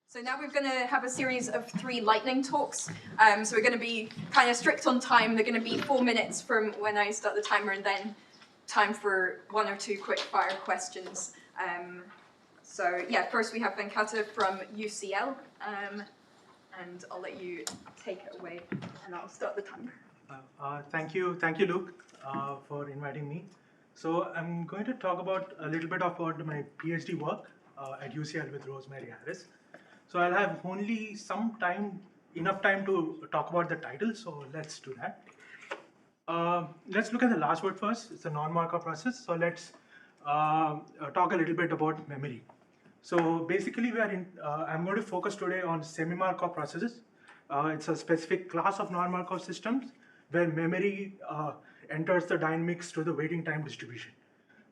So now we're going to have a series of 3 lightning talks. So we're going to be kind of strict on time. They're going to be 4 minutes from when I start the timer, and then time for 1 or 2 quick fire questions. So yeah, first we have Venkata from UCL, and I'll let you take it away, and I'll start the timer. Thank you, Luke, for inviting me. So I'm going to talk about a little bit about my PhD work at UCL with Rosemary Harris. So I'll have only enough time to talk about the title, so let's do that. Let's look at the last word first. It's a non-Markov process. So let's talk a little bit about memory. So basically, I'm going to focus today on semi-Markov processes. It's a specific class of non-Markov systems where memory enters the dynamics through the waiting time distribution.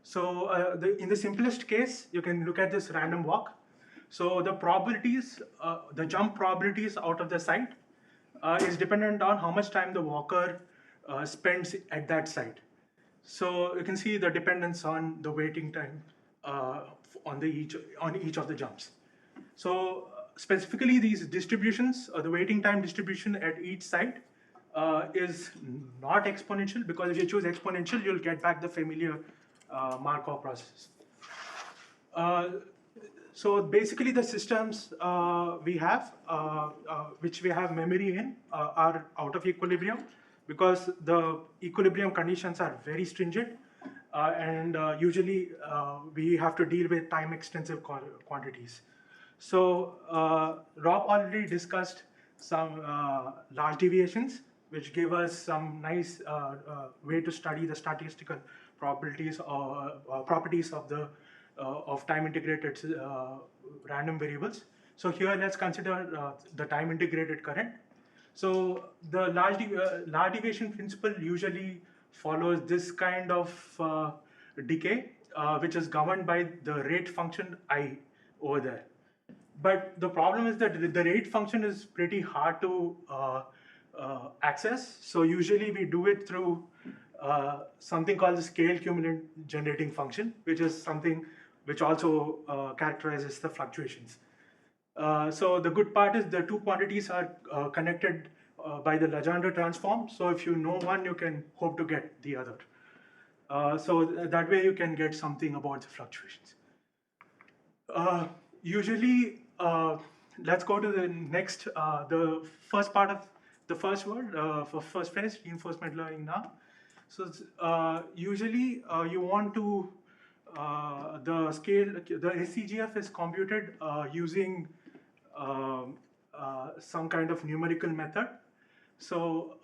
So in the simplest case, you can look at this random walk. So the probabilities, the jump probabilities out of the site is dependent on how much time the walker spends at that site. So you can see the dependence on the waiting time on each of the jumps. So specifically these distributions, the waiting time distribution at each site is not exponential, because if you choose exponential, you'll get back the familiar Markov process. So basically the systems we have, which we have memory in, are out of equilibrium, because the equilibrium conditions are very stringent, and usually we have to deal with time extensive quantities. So Rob already discussed some large deviations, which give us some nice way to study the statistical probabilities or properties of the time integrated random variables. So here let's consider the time integrated current. So the large deviation principle usually follows this kind of decay, which is governed by the rate function I over there. But the problem is that the rate function is pretty hard to access. So usually we do it through something called the scale cumulant generating function, which is something which also characterizes the fluctuations. So the good part is the two quantities are connected by the Legendre transform. So if you know one, you can hope to get the other. So that way you can get something about the fluctuations. Usually, let's go to the next, the first part of the first word for first phase, reinforcement learning now. So usually you want to, the SCGF is computed using some kind of numerical method. So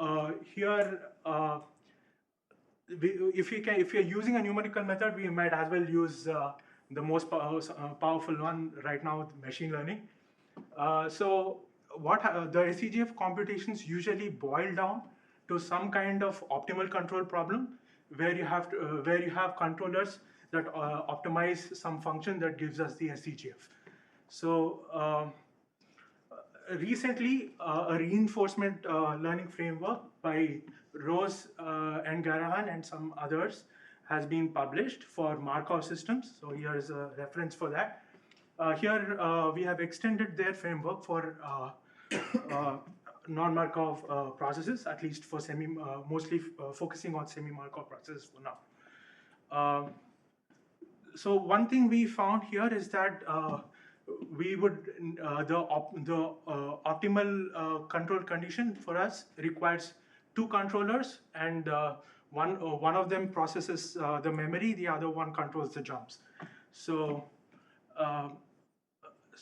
here, if you're using a numerical method, we might as well use the most powerful one right now, machine learning. So what the SCGF computations usually boil down to some kind of optimal control problem, where you have controllers that optimize some function that gives us the SCGF. So recently, a reinforcement learning framework by Rose and Garahan and some others has been published for Markov systems. So here is a reference for that. Here we have extended their framework for non-Markov processes, at least for mostly focusing on semi-Markov processes for now. So one thing we found here is that we would the optimal control condition for us requires 2 controllers, and one of them processes the memory, the other one controls the jumps. So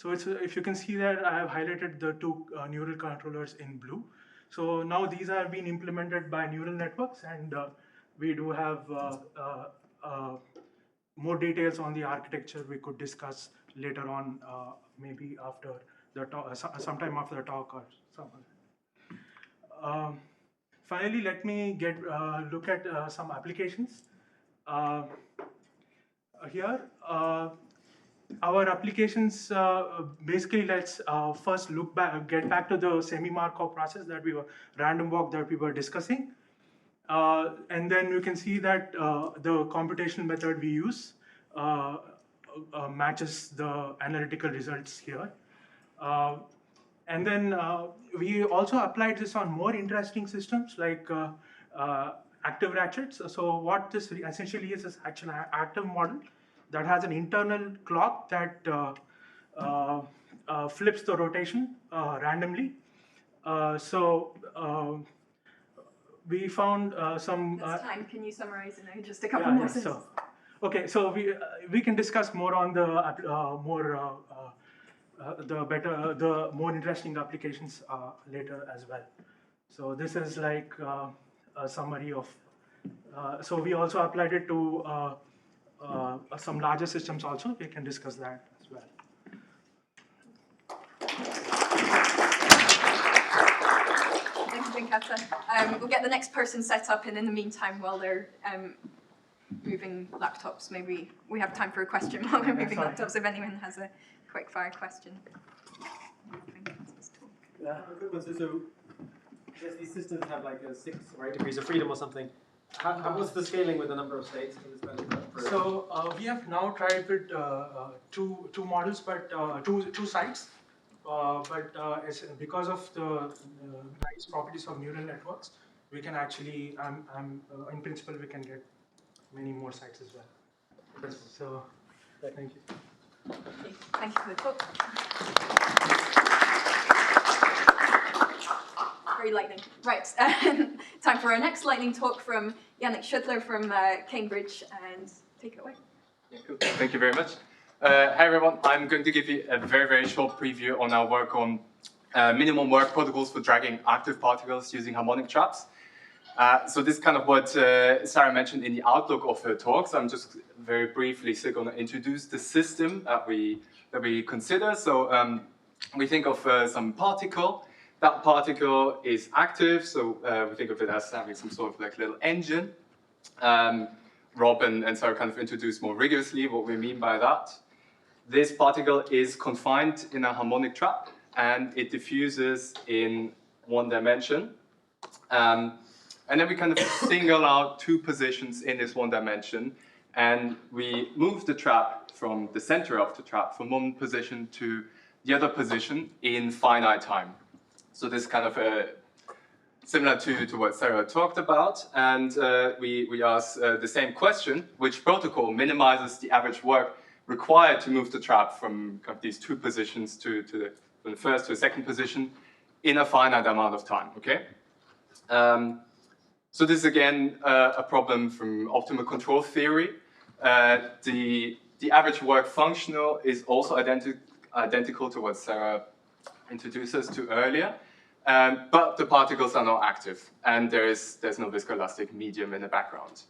if you can see there, I have highlighted the 2 neural controllers in blue. So now these have been implemented by neural networks, and we do have more details on the architecture we could discuss later on, maybe after the talk, sometime after the talk or something. Finally, let me look at some applications. Here, our applications, basically, let's first get back to the semi-Markov process random walk that we were discussing. And then you can see that the computational method we use matches the analytical results here. And then we also applied this on more interesting systems like active ratchets. So what this essentially is actually an active model that has an internal clock that flips the rotation randomly. We found some. That's time. Can you summarize in just a couple Yeah, more yeah, sentences? Okay, so we can discuss more on the the more interesting applications later as well. So this is like a summary of. So we also applied it to some larger systems also. We can discuss that as well. Thank you, Venkata. We'll get the next person set up, and in the meantime, while they're moving laptops, maybe we have time for a question while we're moving laptops, if anyone has a quick fire question. Yeah, good one. So I guess these systems have like 6 or 8 degrees of freedom or something. What's the scaling with the number of states for this kind of stuff? So we have now tried with two models, but two sites. It's because of the nice properties of neural networks, we can actually, in principle, we can get many more sites as well. So, thank you. Okay, thank you for the talk. Very lightning. Right, time for our next lightning talk from Janik Schuttler from Cambridge, and take it away. Yeah, cool. Thank you very much. Hi everyone, I'm going to give you a very, very short preview on our work on minimum work protocols for dragging active particles using harmonic traps. So this is kind of what Sarah mentioned in the outlook of her talk. So I'm just very briefly going to introduce the system that we consider. So we think of some particle. That particle is active, so we think of it as having some sort of like little engine. Rob and Sarah kind of introduced more rigorously what we mean by that. This particle is confined in a harmonic trap, and it diffuses in one dimension. And then we kind of single out 2 positions in this one dimension, and we move the trap from the center of the trap from one position to the other position in finite time. So this is kind of similar to what Sarah talked about, and we ask the same question: which protocol minimizes the average work required to move the trap from kind of these 2 positions from the first to the second position in a finite amount of time? Okay. So this is again a problem from optimal control theory. The average work functional is also identical to what Sarah introduced us to earlier. But the particles are not active, and there's no viscoelastic medium in the background.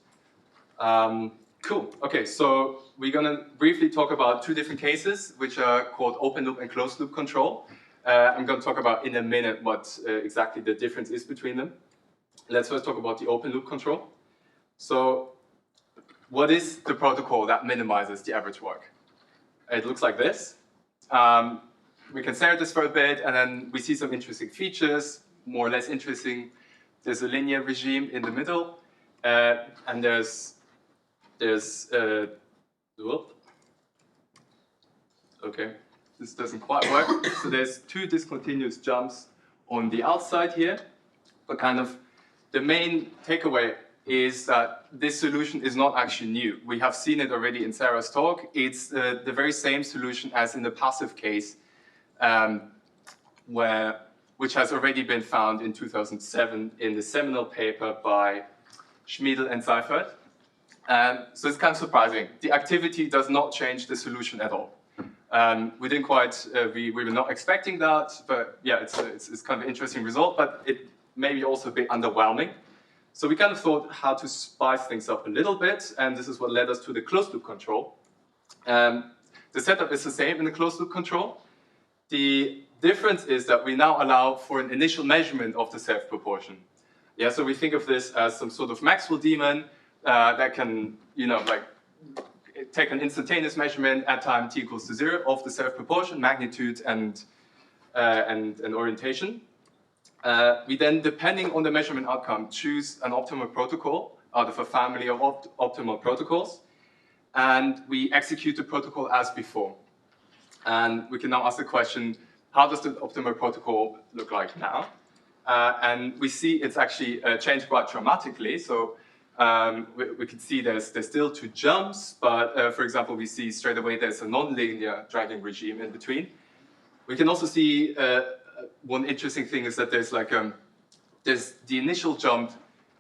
Cool. Okay, so we're going to briefly talk about 2 different cases, which are called open loop and closed loop control. I'm going to talk about in a minute what exactly the difference is between them. Let's first talk about the open loop control. So what is the protocol that minimizes the average work? It looks like this. We can stare at this for a bit, and then we see some interesting features, more or less interesting. There's a linear regime in the middle, and there's okay, this doesn't quite work. So there's 2 discontinuous jumps on the outside here, but kind of the main takeaway is that this solution is not actually new. We have seen it already in Sarah's talk. It's the very same solution as in the passive case, which has already been found in 2007 in the seminal paper by Schmiedel and Seifert. So it's kind of surprising. The activity does not change the solution at all. We didn't quite, we were not expecting that, but yeah, it's kind of an interesting result, but it may be also a bit underwhelming. So we kind of thought how to spice things up a little bit, and this is what led us to the closed loop control. The setup is the same in the closed loop control. The difference is that we now allow for an initial measurement of the self-proportion. Yeah, so we think of this as some sort of Maxwell daemon that can, like take an instantaneous measurement at time t equals to 0 of the self-proportion, magnitude, and orientation. We then, depending on the measurement outcome, choose an optimal protocol out of a family of optimal protocols, and we execute the protocol as before. And we can now ask the question, how does the optimal protocol look like now? And we see it's actually changed quite dramatically. So we can see there's still 2 jumps, but for example, we see straight away there's a non-linear dragging regime in between. We can also see one interesting thing is that there's like there's the initial jump,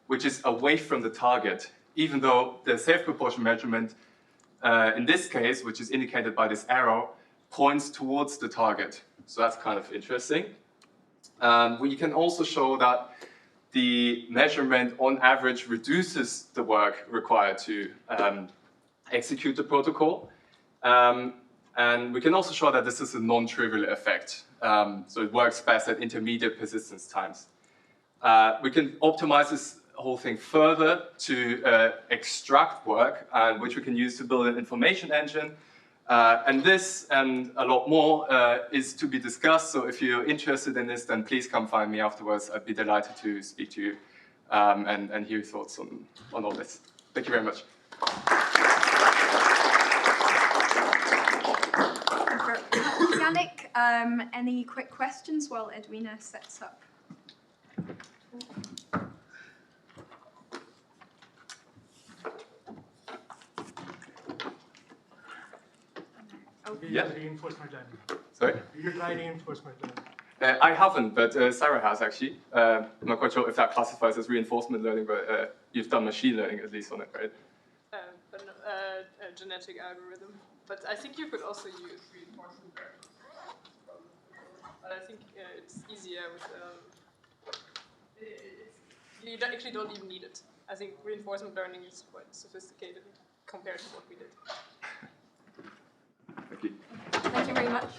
which is away from the target, even though the safe proportion measurement in this case, which is indicated by this arrow, points towards the target. So that's kind of interesting. We can also show that the measurement on average reduces the work required to execute the protocol. And we can also show that this is a non-trivial effect. So it works best at intermediate persistence times. We can optimize this whole thing further to extract work, which we can use to build an information engine. And this and a lot more is to be discussed. So if you're interested in this, then please come find me afterwards. I'd be delighted to speak to you and hear your thoughts on all this. Thank you very much. Janik, any quick questions while Edwina sets up? You use reinforcement learning. Sorry? You try reinforcement learning. I haven't, but Sarah has actually. I'm not quite sure if that classifies as reinforcement learning, but you've done machine learning at least on it, right? But a genetic algorithm. But I think you could also use reinforcement learning. But I think it's easier with. You actually don't even need it. I think reinforcement learning is quite sophisticated compared to what we did. Thank you. Thank you very much.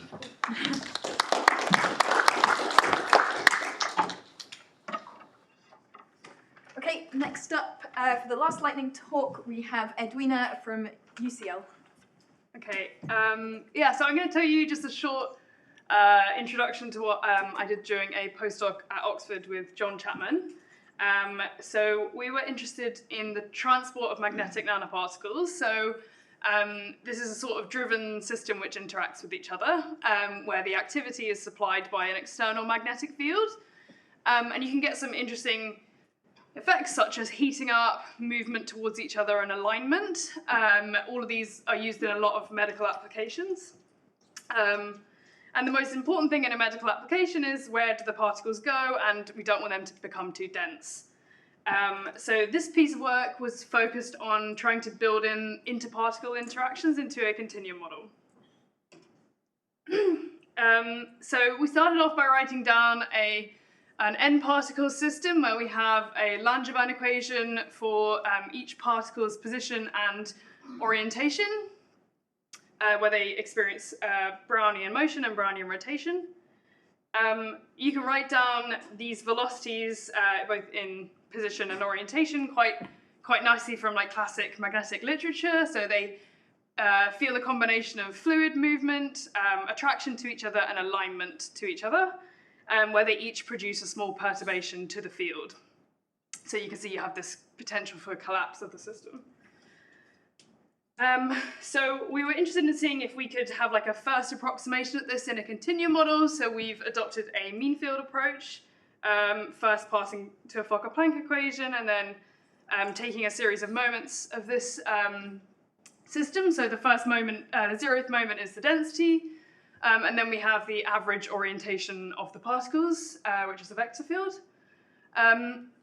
Okay, next up, for the last lightning talk, we have Edwina from UCL. Okay, yeah, so I'm going to tell you just a short introduction to what I did during a postdoc at Oxford with John Chapman. So we were interested in the transport of magnetic nanoparticles. So this is a sort of driven system which interacts with each other, where the activity is supplied by an external magnetic field. And you can get some interesting effects such as heating up, movement towards each other, and alignment. All of these are used in a lot of medical applications. And the most important thing in a medical application is where do the particles go, and we don't want them to become too dense. So this piece of work was focused on trying to build in interparticle interactions into a continuum model. So we started off by writing down an n-particle system where we have a Langevin equation for each particle's position and orientation, where they experience Brownian motion and Brownian rotation. You can write down these velocities both in position and orientation quite nicely from like classic magnetic literature. So they feel a combination of fluid movement, attraction to each other, and alignment to each other, where they each produce a small perturbation to the field. So you can see you have this potential for collapse of the system. So we were interested in seeing if we could have like a first approximation at this in a continuum model. So we've adopted a mean field approach, first passing to a Fokker-Planck equation, and then taking a series of moments of this system. So the first moment, the 0th moment is the density, and then we have the average orientation of the particles, which is a vector field.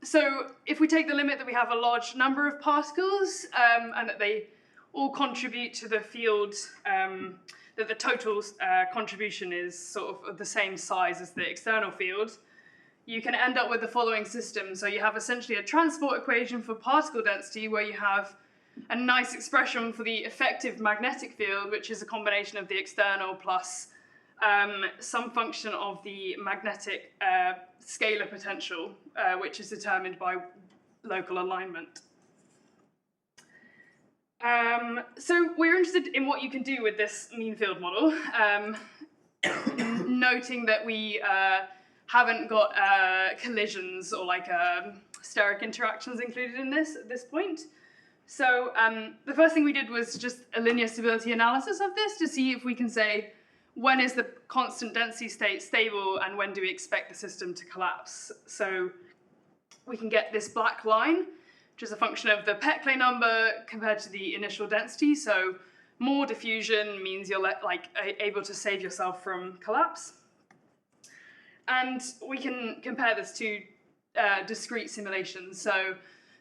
So if we take the limit that we have a large number of particles, and that they all contribute to the field, that the total contribution is sort of the same size as the external field, you can end up with the following system. So you have essentially a transport equation for particle density where you have a nice expression for the effective magnetic field, which is a combination of the external plus some function of the magnetic scalar potential, which is determined by local alignment. So we're interested in what you can do with this mean field model, noting that we haven't got collisions or like steric interactions included in this at this point. So the first thing we did was just a linear stability analysis of this to see if we can say when is the constant density state stable and when do we expect the system to collapse? So we can get this black line, which is a function of the Peclet number compared to the initial density. So more diffusion means you're able to save yourself from collapse. And we can compare this to discrete simulations. So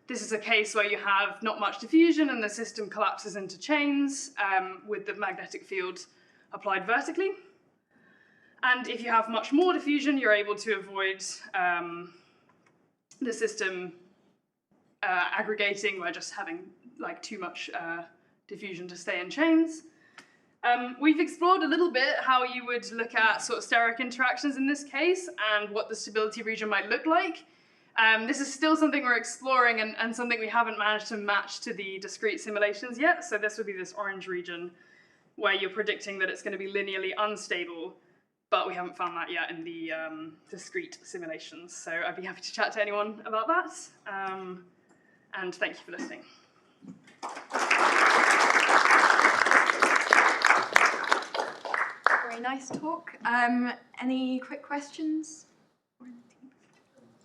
this is a case where you have not much diffusion and the system collapses into chains with the magnetic field applied vertically. And if you have much more diffusion, you're able to avoid the system aggregating by just having like too much diffusion to stay in chains. We've explored a little bit how you would look at sort of steric interactions in this case and what the stability region might look like. This is still something we're exploring and something we haven't managed to match to the discrete simulations yet. So this would be this orange region where you're predicting that it's going to be linearly unstable, but we haven't found that yet in the discrete simulations. So I'd be happy to chat to anyone about that. And thank you for listening. Very nice talk. Any quick questions?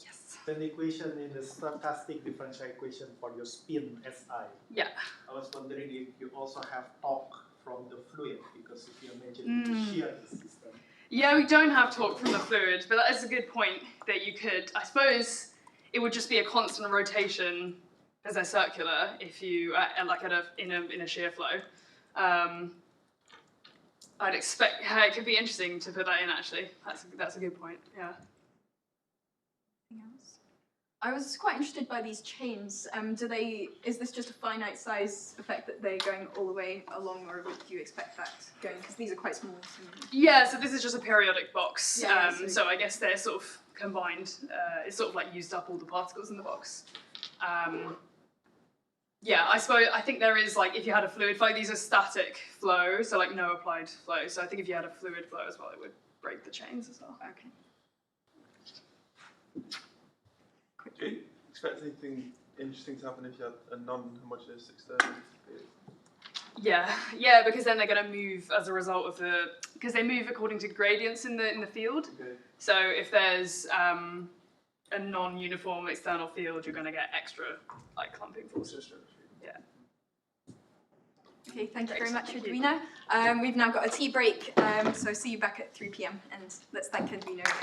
Yes. The equation in the stochastic differential equation for your spin SI. Yeah. I was wondering if you also have torque from the fluid, because if you imagine to shear the system. Yeah, we don't have torque from the fluid, but that is a good point that you could, I suppose it would just be a constant rotation as a circular if you, in a shear flow. I'd expect, it could be interesting to put that in actually. That's a good point, yeah. Anything else? I was quite interested by these chains. Is this just a finite size effect that they're going all the way along, or would you expect that going? Because these are quite small. Yeah, so this is just a periodic box. Yeah, so I guess they're sort of combined. It's sort of like used up all the particles in the box. Yeah, I think there is, like, if you had a fluid flow, these are static flow, so like no applied flow. So I think if you had a fluid flow as well, it would break the chains as well. Okay. Do you expect anything interesting to happen if you had a non-homogeneous external? Yeah, because then they're going to move as a result of because they move according to gradients in the field. Okay. So if there's a non-uniform external field, you're going to get extra like clumping forces. Yeah. Okay, thank you very Great, much, thank you. Edwina. We've now got a tea break, so see you back at 3 p.m. and let's thank Edwina again.